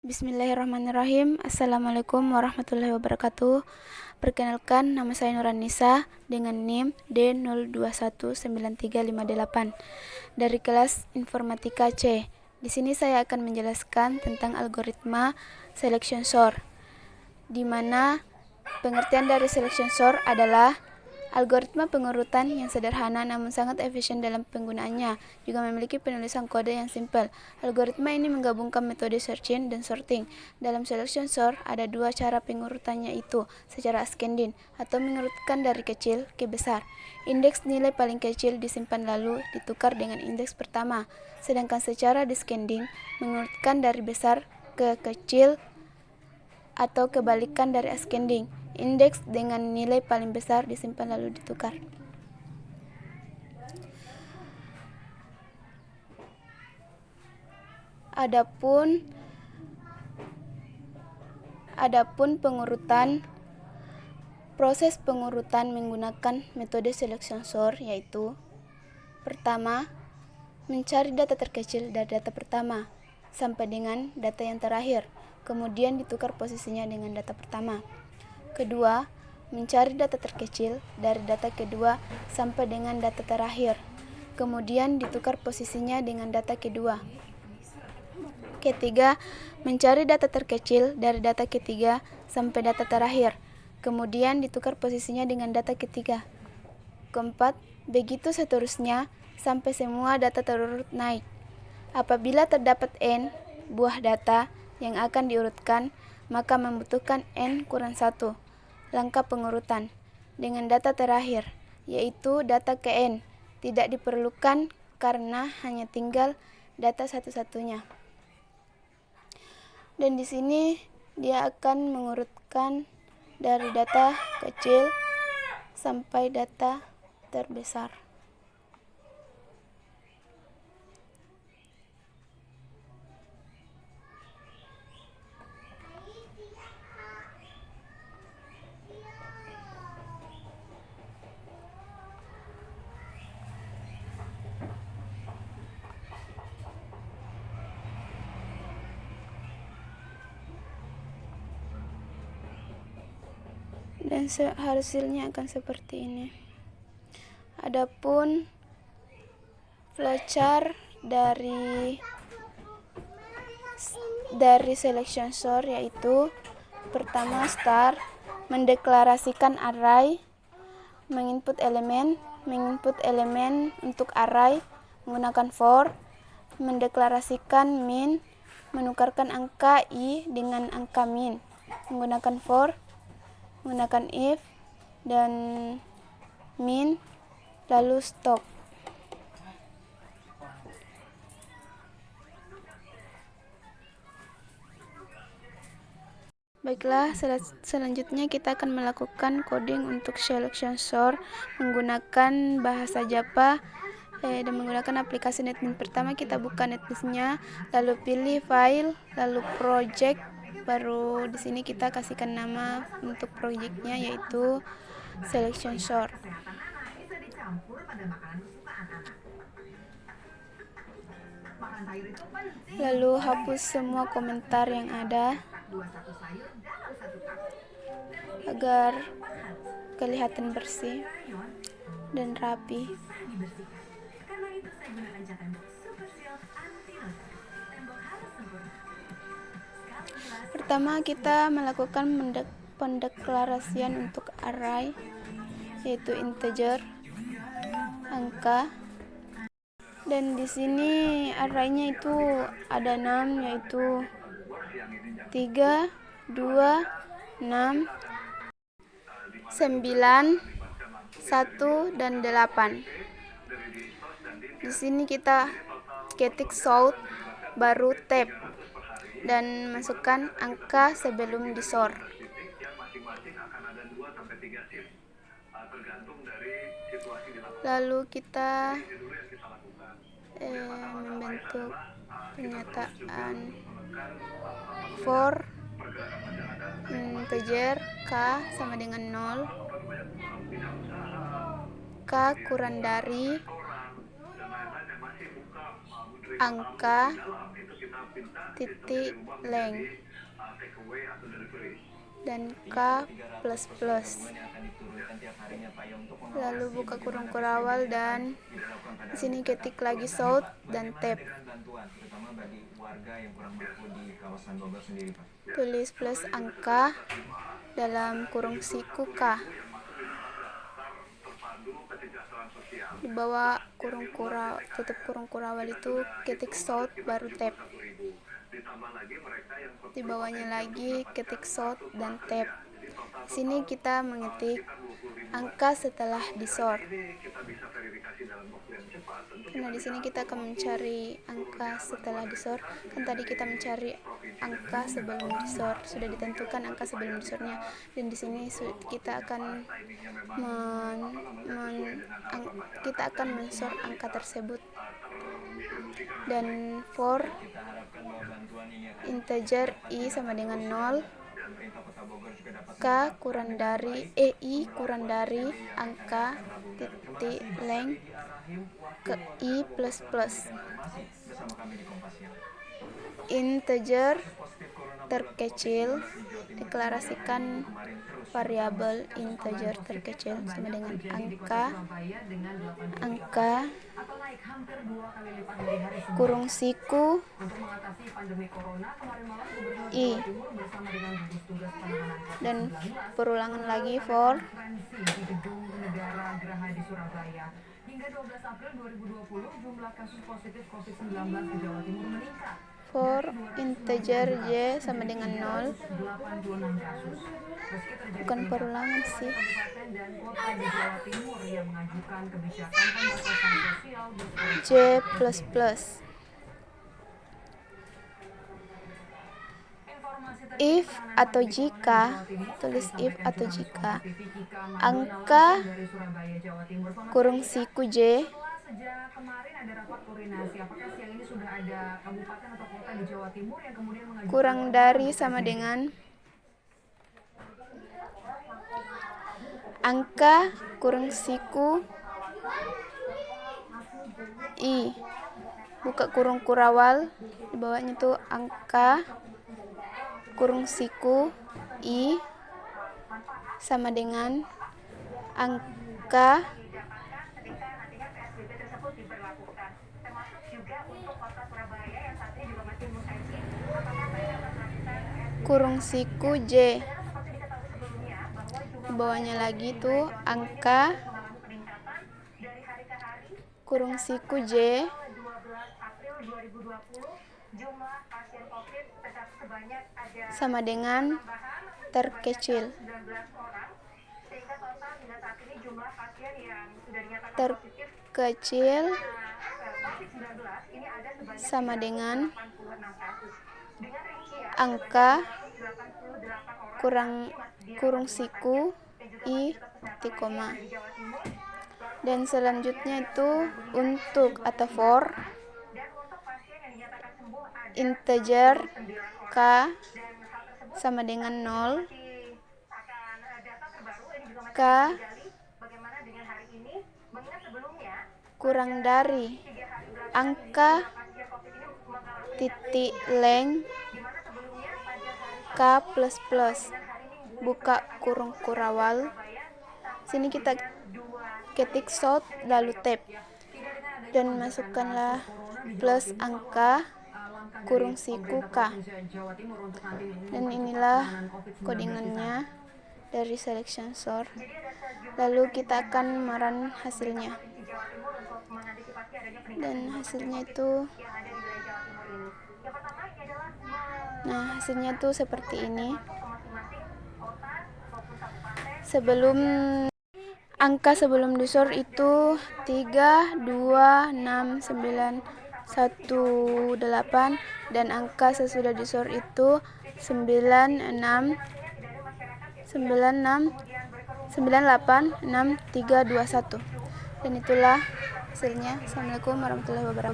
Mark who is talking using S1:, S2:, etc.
S1: Bismillahirrahmanirrahim. Assalamualaikum warahmatullahi wabarakatuh. Perkenalkan, nama saya Nuranisa dengan NIM D02193558 dari kelas Informatika C. Di sini saya akan menjelaskan tentang algoritma selection sort, di mana pengertian dari selection sort adalah algoritma pengurutan yang sederhana namun sangat efisien dalam penggunaannya, juga memiliki penulisan kode yang simpel. Algoritma ini menggabungkan metode searching dan sorting. Dalam selection sort ada dua cara pengurutannya, itu secara ascending atau mengurutkan dari kecil ke besar. Indeks nilai paling kecil disimpan lalu ditukar dengan indeks pertama, sedangkan secara descending mengurutkan dari besar ke kecil atau kebalikan dari ascending. Indeks dengan nilai paling besar disimpan lalu ditukar. Adapun pengurutan, proses pengurutan menggunakan metode selection sort yaitu: pertama, mencari data terkecil dari data pertama sampai dengan data yang terakhir, kemudian ditukar posisinya dengan data pertama. Kedua, mencari data terkecil dari data kedua sampai dengan data terakhir, kemudian ditukar posisinya dengan data kedua. Ketiga, mencari data terkecil dari data ketiga sampai data terakhir, kemudian ditukar posisinya dengan data ketiga. Keempat, begitu seterusnya sampai semua data terurut naik. Apabila terdapat n buah data yang akan diurutkan, maka membutuhkan n kurang 1 langkah pengurutan dengan data terakhir, yaitu data ke n tidak diperlukan karena hanya tinggal data satu-satunya. Dan di sini dia akan mengurutkan dari data kecil sampai data terbesar. Dan hasilnya akan seperti ini. Adapun flowchart dari selection sort yaitu: pertama, start, mendeklarasikan array, menginput elemen untuk array menggunakan for, mendeklarasikan min, menukarkan angka i dengan angka min menggunakan for, menggunakan if dan min, lalu stop. Baiklah, selanjutnya kita akan melakukan coding untuk selection sort menggunakan bahasa Java dan menggunakan aplikasi NetBeans. Pertama, kita buka NetBeans-nya, lalu pilih file, lalu project, baru di sini kita kasihkan nama untuk projectnya yaitu selection sort. Lalu hapus semua komentar yang ada agar kelihatan bersih dan rapi. Pertama, kita melakukan pendeklarasian untuk array yaitu integer, angka. Dan di sini array-nya itu ada 6, yaitu 3, 2, 6, 9, 1 dan 8. Di sini kita ketik sort, baru tab dan masukkan angka sebelum di sort. Lalu kita membentuk pernyataan for integer k sama dengan 0, k kurang dari angka titik leng dan K plus plus. Lalu buka kurung kurawal dan di sini ketik lagi shout dan tab. Tulis plus angka dalam kurung siku K. Di bawah tutup kurung kurawal itu ketik shout baru tab. Di bawahnya lagi ketik shout dan tab. Di sini kita mengetik angka setelah disort. Nah, di sini kita akan mencari angka setelah disort. Kan tadi kita mencari angka sebelum disort, sudah ditentukan angka sebelum disortnya. Dan di sini kita akan mensort angka tersebut. Dan for integer i sama dengan 0, K kurang dari i kurang dari angka titik leng ke i plus plus. Integer terkecil, deklarasikan variabel integer terkecil sama dengan angka kurung siku i, dan perulangan lagi for integer y sama dengan 0. Bukan perulangan sih. J plus plus. If atau jika, tulis if atau jika angka kurung siku J kurang dari sama dengan angka kurung siku i, buka kurung kurawal, di bawahnya tuh angka kurung siku i sama dengan angka kurung siku J. Di bawahnya lagi tuh angka kurung siku J sama dengan terkecil. Terkecil sama dengan angka kurung siku i titik koma. Dan selanjutnya itu untuk atau for integer K sama dengan 0, K kurang dari angka titik leng K plus plus, buka kurung kurawal. Sini kita ketik shout lalu tab dan masukkanlah plus angka kurung siku K. Dan inilah codingannya dari selection sort. Lalu kita akan merun hasilnya. Dan hasilnya itu hasilnya tuh seperti ini. Angka sebelum disort itu 3, 2, 6, 9, 1, 8, dan angka sesudah disort itu 9, 8, 6, 3, 2, 1. Dan itulah hasilnya. Assalamualaikum warahmatullahi wabarakatuh.